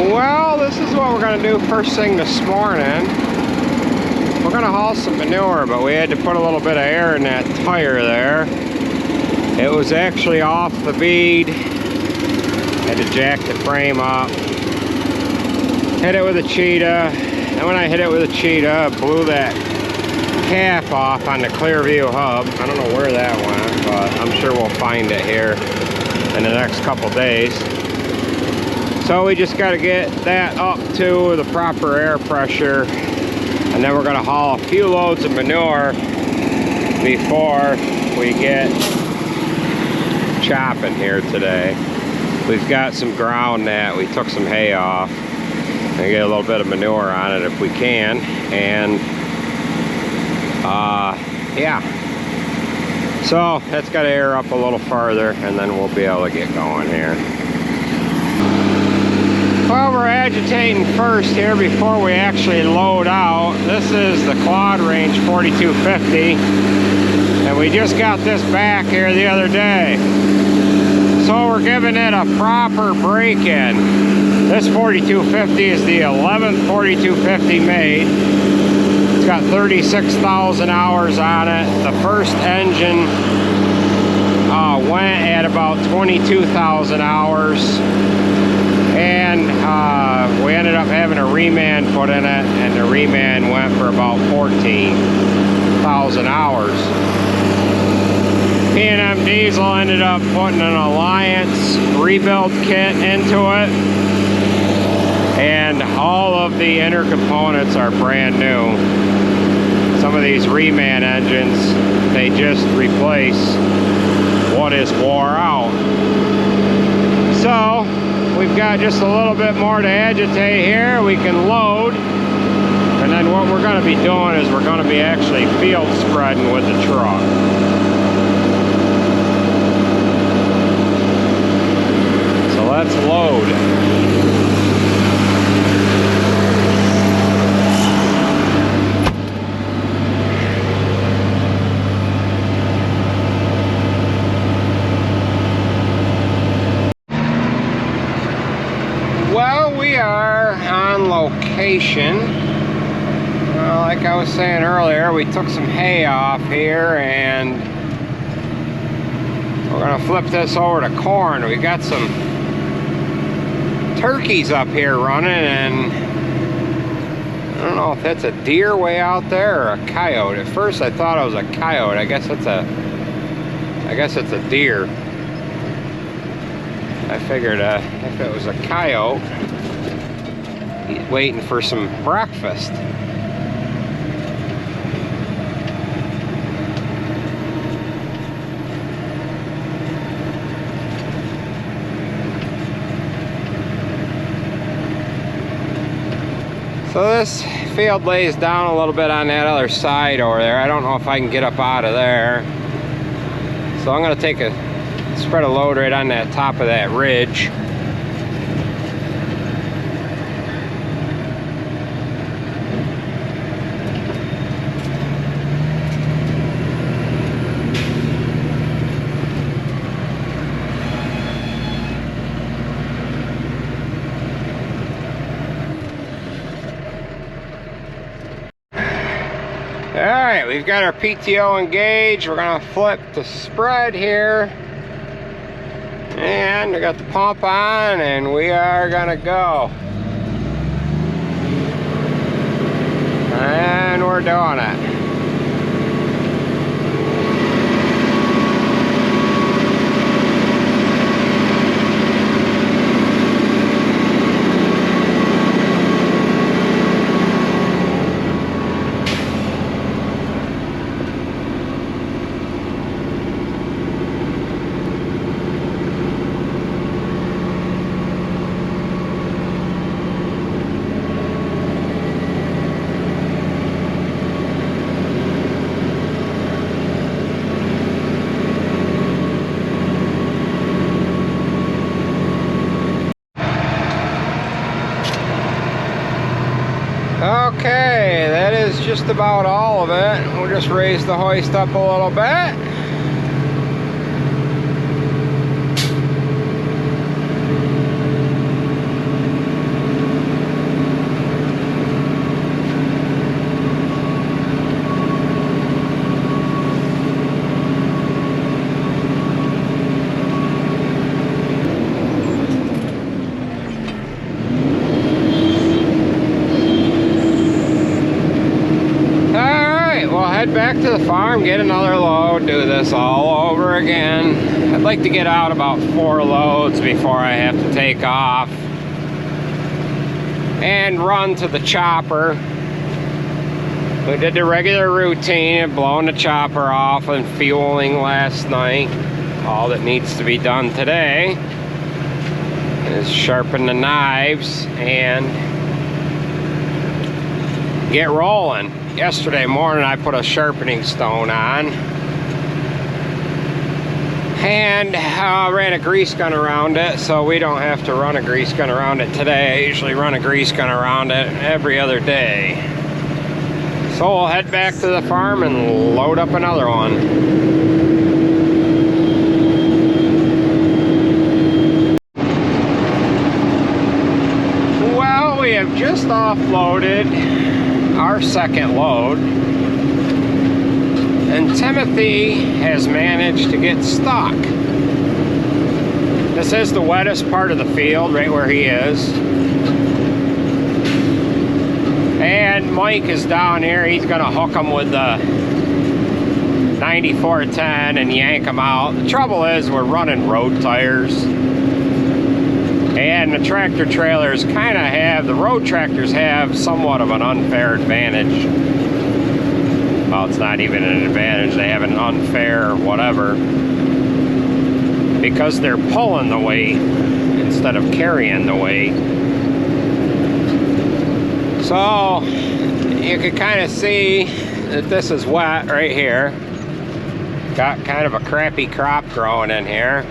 Well, this is what we're going to do first thing this morning. We're going to haul some manure, but we had to put a little bit of air in that tire there. It was actually off the bead. Had to jack the frame up. Hit it with a cheetah. And when I hit it with a cheetah, blew that cap off on the Clearview hub. I don't know where that went, but I'm sure we'll find it here in the next couple days. So we just got to get that up to the proper air pressure, and then we're going to haul a few loads of manure before we get chopping here today. We've got some ground that we took some hay off and get a little bit of manure on it if we can, and yeah, so that's got to air up a little farther, and then we'll be able to get going here. Well, we're agitating first here before we actually load out. This is the Quad Range 4250, and we just got this back here the other day. So we're giving it a proper break-in. This 4250 is the 11th 4250 made. It's got 36,000 hours on it. The first engine went at about 22,000 hours. And we ended up having a reman put in it, and the reman went for about 14,000 hours. P&M Diesel ended up putting an Alliance rebuild kit into it, and all of the inner components are brand new. Some of these reman engines, they just replace what is wore out. So we've got just a little bit more to agitate here. We can load, and then what we're going to be doing is we're going to be actually field spreading with the truck. So let's load. On location. Like I was saying earlier, we took some hay off here, and we're gonna flip this over to corn. We got some turkeys up here running, and I don't know if that's a deer way out there or a coyote. At first I thought it was a coyote. I guess it's a deer. I figured if it was a coyote, waiting for some breakfast. So this field lays down a little bit on that other side over there. I don't know if I can get up out of there. So I'm going to spread a load right on that top of that ridge. Alright, we've got our PTO engaged. We're going to flip the spread here. And we got the pump on, and we are going to go. And we're doing it. Okay, that is just about all of it. We'll just raise the hoist up a little bit. back to the farm, get another load, do this all over again. I'd like to get out about 4 loads before I have to take off and run to the chopper. We did the regular routine of blowing the chopper off and fueling last night. All that needs to be done today is sharpen the knives and get rolling. Yesterday morning I put a sharpening stone on and ran a grease gun around it, so we don't have to run a grease gun around it today. I usually run a grease gun around it every other day. So we'll head back to the farm and load up another one. Well, we have just offloaded our second load, and Timothy has managed to get stuck. This is the wettest part of the field, right where he is. And Mike is down here. He's gonna hook him with the 9410 and yank him out. The trouble is we're running road tires, and the tractor trailers kind of have, the road tractors have somewhat of an unfair advantage. Well, it's not even an advantage, they have an unfair whatever, because they're pulling the weight instead of carrying the weight. So you can kind of see that this is wet right here. Got kind of a crappy crop growing in here.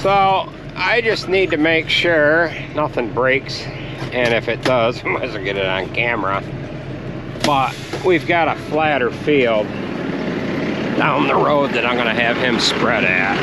So I just need to make sure nothing breaks, and if it does, we might as well get it on camera. But we've got a flatter field down the road that I'm gonna have him spread at.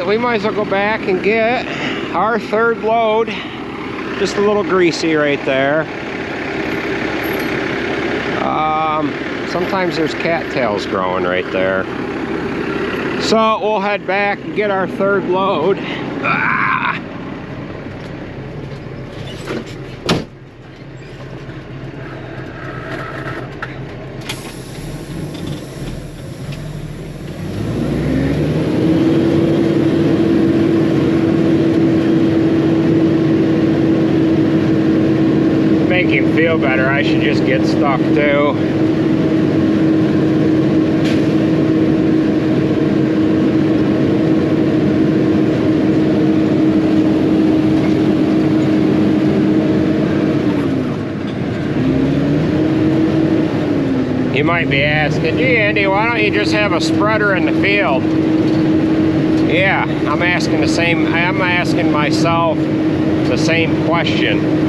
We might as well go back and get our third load. Just a little greasy right there. Sometimes there's cattails growing right there. So we'll head back and get our third load. Make him feel better, I should just get stuck too. You might be asking, gee Andy, why don't you just have a spreader in the field? Yeah, I'm asking myself the same question.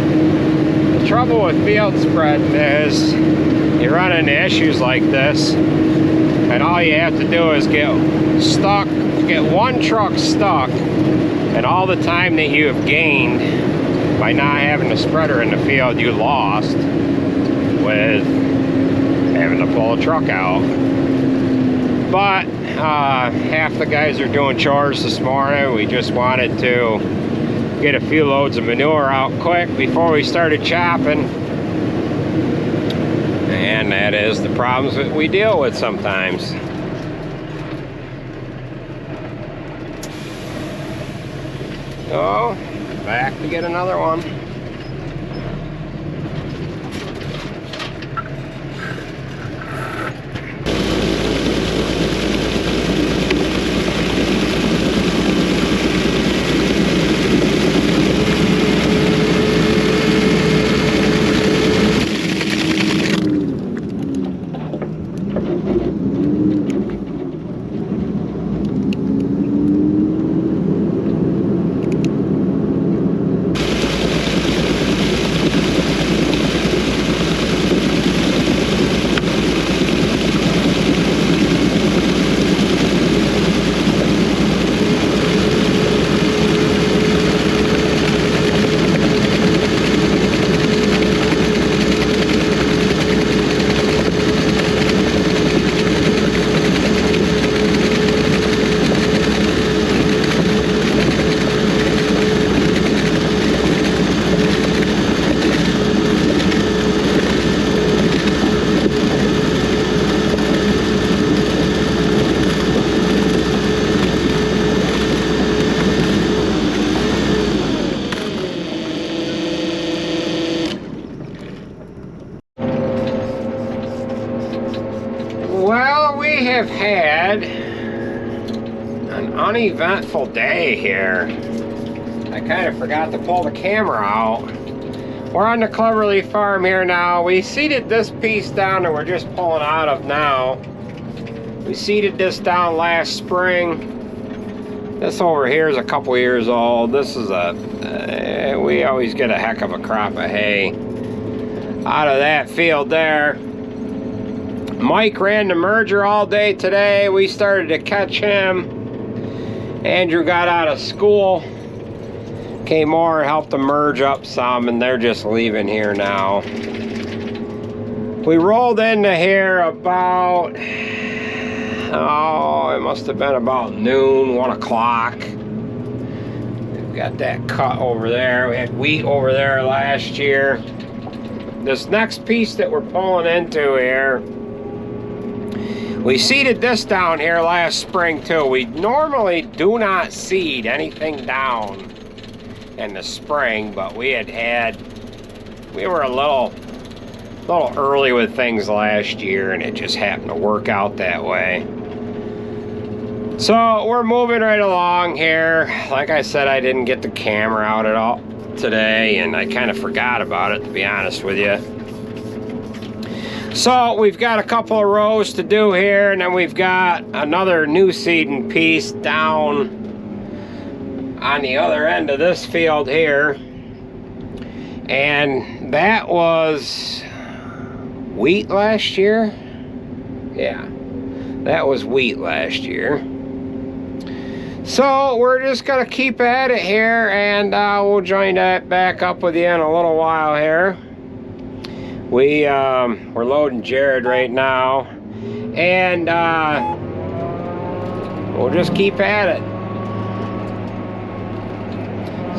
The trouble with field spreading is you run into issues like this, and all you have to do is get one truck stuck, and all the time that you have gained by not having a spreader in the field, you lost with having to pull a truck out. But half the guys are doing chores this morning. We just wanted to get a few loads of manure out quick before we started chopping, and that is the problems that we deal with sometimes. Oh, back to get another one. Well, we have had an uneventful day here. I kind of forgot to pull the camera out. We're on the Cleverly farm here now. We seeded this piece down that we're just pulling out of now. We seeded this down last spring. This over here is a couple years old. This is we always get a heck of a crop of hay out of that field there. Mike ran the merger all day today. We started to catch him. Andrew got out of school, came over and helped them merge up some, and they're just leaving here now. We rolled into here about, oh, it must have been about noon, 1 o'clock. We've got that cut over there. We had wheat over there last year. This next piece that we're pulling into here, we seeded this down here last spring too. We normally do not seed anything down in the spring, but we were a little early with things last year, and it just happened to work out that way. So we're moving right along here. Like I said, I didn't get the camera out at all today, and I kind of forgot about it, to be honest with you. So we've got a couple of rows to do here, and then we've got another new seeding piece down on the other end of this field here. And that was wheat last year. Yeah, that was wheat last year. So we're just gonna keep at it here, and we'll join that back up with you in a little while here. We're loading Jared right now, and we'll just keep at it.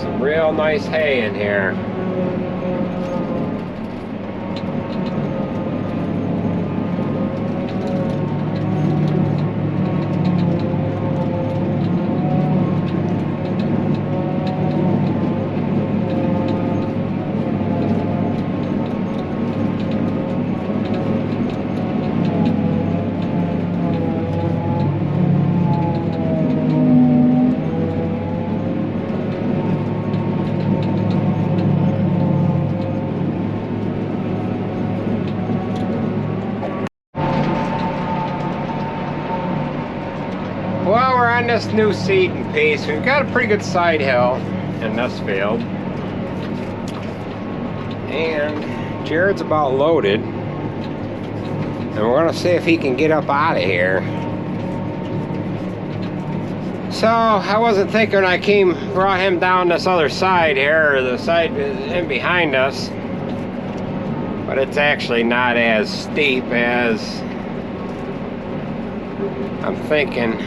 Some real nice hay in here. Well, we're on this new seeding piece. We've got a pretty good side hill in this field. And Jared's about loaded. And we're gonna see if he can get up out of here. So I wasn't thinking I brought him down this other side here, or the side in behind us. But it's actually not as steep as I'm thinking.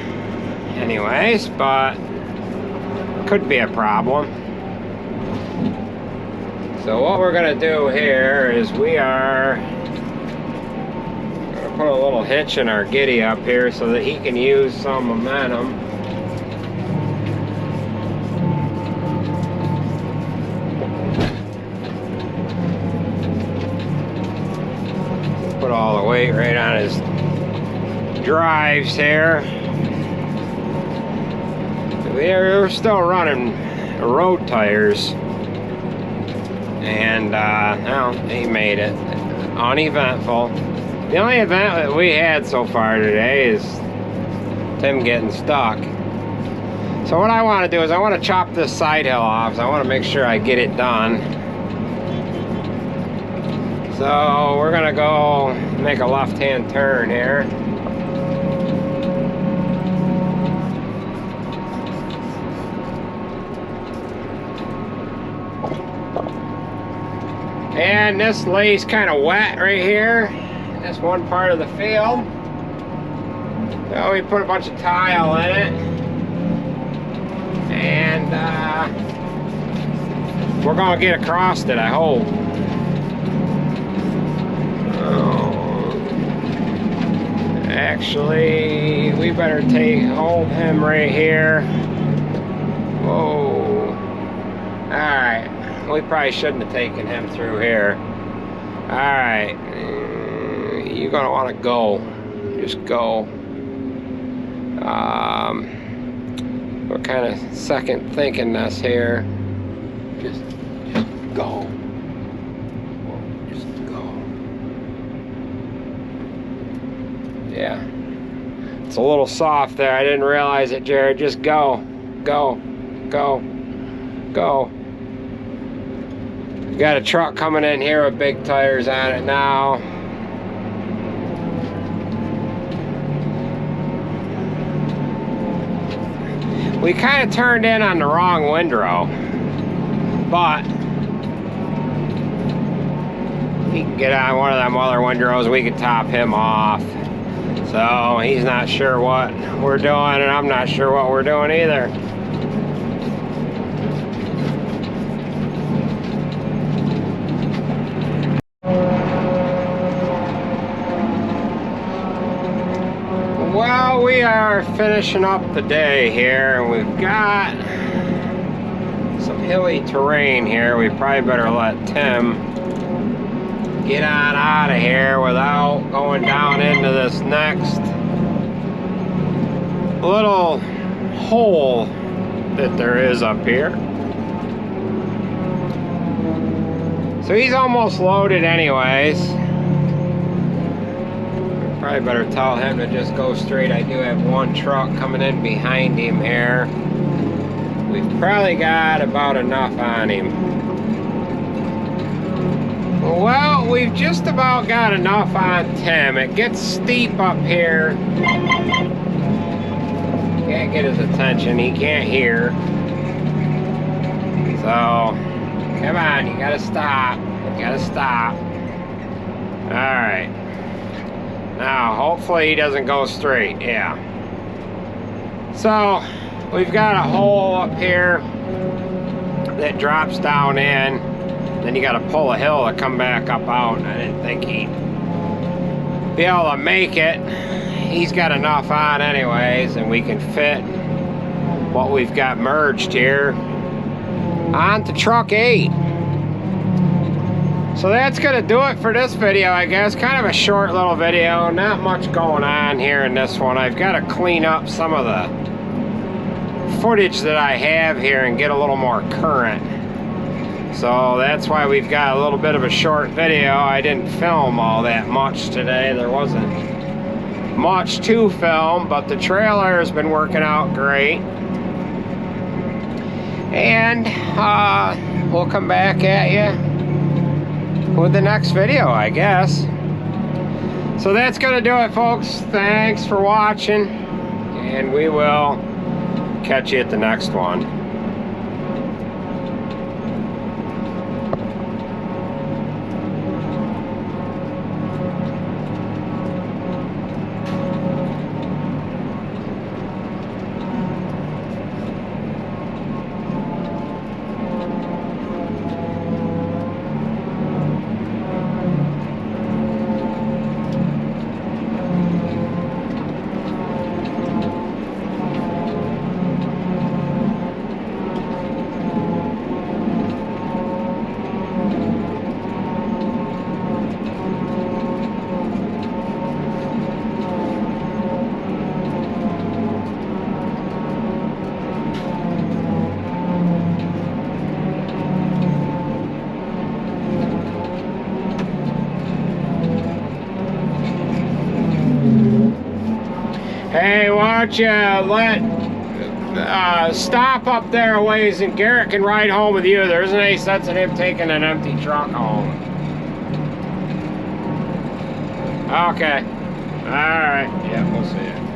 Anyways, but could be a problem. So what we're gonna do here is we are gonna put a little hitch in our giddy up here so that he can use some momentum. weight right on his drives here. We're still running road tires. And, well, he made it. Uneventful. The only event that we had so far today is Tim getting stuck. So what I want to do is I want to chop this side hill off. So I want to make sure I get it done. So we're going to go make a left-hand turn here. And this lays kind of wet right here. This one part of the field. So we put a bunch of tile in it. And we're going to get across it, I hope. Actually, we better hold him right here. Whoa. Alright. We probably shouldn't have taken him through here. Alright. You're going to want to go. Just go. We're kind of second thinking this here. Just go. Just go. Yeah. It's a little soft there. I didn't realize it, Jared. Just go. Go. Go. Go. We got a truck coming in here with big tires on it now. We kind of turned in on the wrong windrow, but he can get on one of them other windrows. We can top him off. So he's not sure what we're doing, and I'm not sure what we're doing either. Well, we are finishing up the day here, and we've got some hilly terrain here. We probably better let Tim get on out of here without going down into this next little hole that there is up here. So he's almost loaded anyways. Probably better tell him to just go straight. I do have one truck coming in behind him here. We've probably got about enough on him. Well, we've just about got enough on Tim. It gets steep up here. Can't get his attention. He can't hear. So, come on. You gotta stop. You gotta stop. Alright. Now, hopefully he doesn't go straight. Yeah. So, we've got a hole up here that drops down in. Then you got to pull a hill to come back up out. I didn't think he'd be able to make it. He's got enough on anyways, and we can fit what we've got merged here onto truck 8. So that's gonna do it for this video, I guess. Kind of a short little video. Not much going on here in this one. I've got to clean up some of the footage that I have here and get a little more current. So that's why we've got a little bit of a short video. I didn't film all that much today. There wasn't much to film, but the trailer has been working out great. And we'll come back at you with the next video, I guess. So that's gonna do it, folks. Thanks for watching, and we will catch you at the next one. Hey, why don't you stop up there a ways and Garrett can ride home with you. There isn't any sense in him taking an empty truck home. Okay. Alright. Yeah, we'll see you.